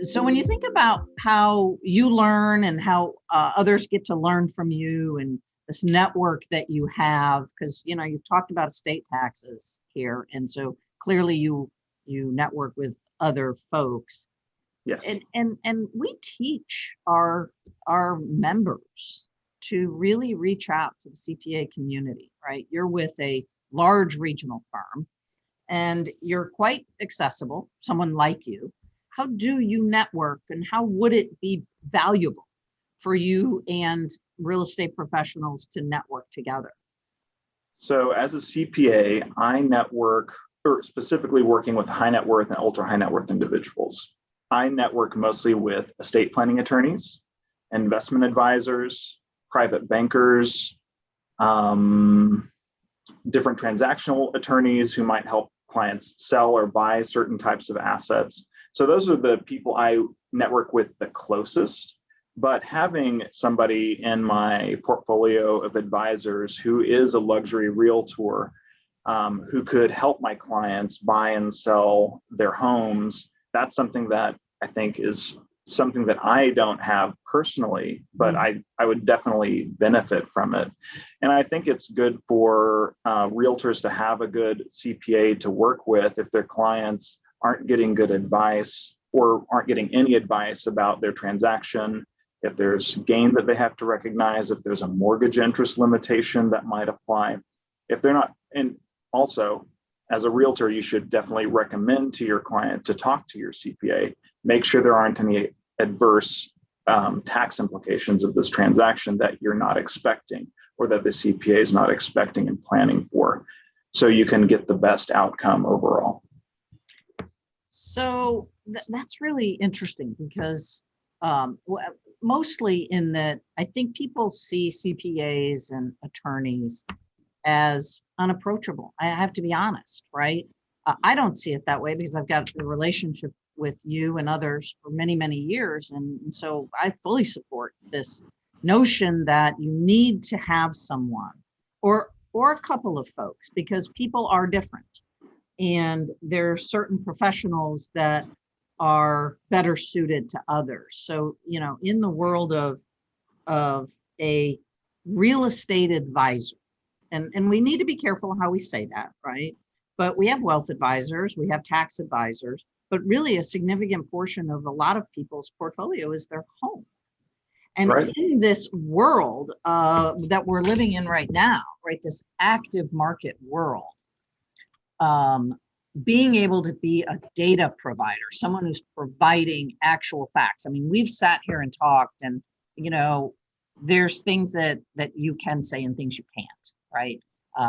So when you think about how you learn and how others get to learn from you and this network that you have, because you've talked about estate taxes here, and so clearly you network with other folks. Yes. And we teach our members to really reach out to the CPA community, right? You're with a large regional firm and you're quite accessible, someone like you. How do you network, and how would it be valuable for you and real estate professionals to network together? So as a CPA, I network, or specifically working with high net worth and ultra high net worth individuals. I network mostly with estate planning attorneys, investment advisors, private bankers, different transactional attorneys who might help clients sell or buy certain types of assets. So those are the people I network with the closest. But having somebody in my portfolio of advisors who is a luxury realtor, who could help my clients buy and sell their homes, that's something that I think is something that I don't have personally, but I would definitely benefit from it. And I think it's good for realtors to have a good CPA to work with if their clients aren't getting good advice or aren't getting any advice about their transaction, if there's gain that they have to recognize, if there's a mortgage interest limitation that might apply, if they're not. And also, as a realtor, you should definitely recommend to your client to talk to your CPA. Make sure there aren't any adverse tax implications of this transaction that you're not expecting, or that the CPA is not expecting and planning for, so you can get the best outcome overall. So that's really interesting because mostly in that I think people see CPAs and attorneys as unapproachable. I have to be honest, right? I don't see it that way because I've got a relationship with you and others for many, many years. And so I fully support this notion that you need to have someone or a couple of folks, because people are different. And there are certain professionals that are better suited to others. So, in the world of a real estate advisor, and we need to be careful how we say that, right? But we have wealth advisors, we have tax advisors, but really a significant portion of a lot of people's portfolio is their home. And right. In this world that we're living in right now, right, this active market world, being able to be a data provider, someone who's providing actual facts. I mean, we've sat here and talked, and there's things that you can say and things you can't, right?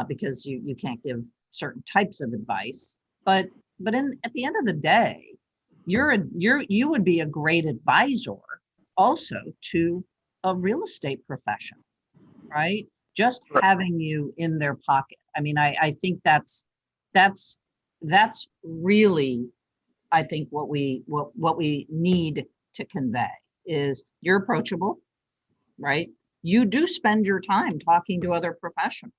Because you can't give certain types of advice. But at the end of the day, you would be a great advisor also to a real estate professional, right? Just having you in their pocket. I mean, I think that's really, I think what we need to convey is you're approachable, right? You do spend your time talking to other professionals.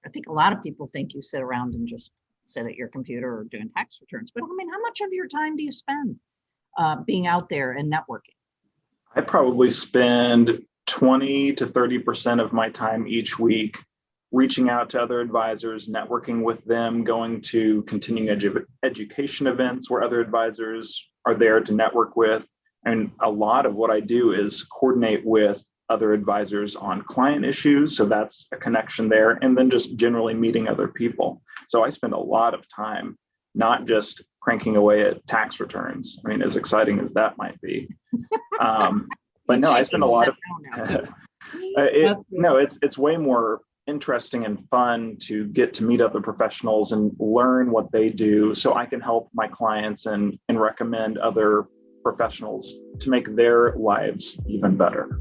I think a lot of people think you sit around and just sit at your computer or doing tax returns, but I mean, how much of your time do you spend being out there and networking? I probably spend 20 to 30% of my time each week reaching out to other advisors, networking with them, going to continuing education events where other advisors are there to network with. And a lot of what I do is coordinate with other advisors on client issues. So that's a connection there. And then just generally meeting other people. So I spend a lot of time not just cranking away at tax returns. I mean, as exciting as that might be. But no, I spend a lot of it's way more interesting and fun to get to meet other professionals and learn what they do, so I can help my clients and recommend other professionals to make their lives even better.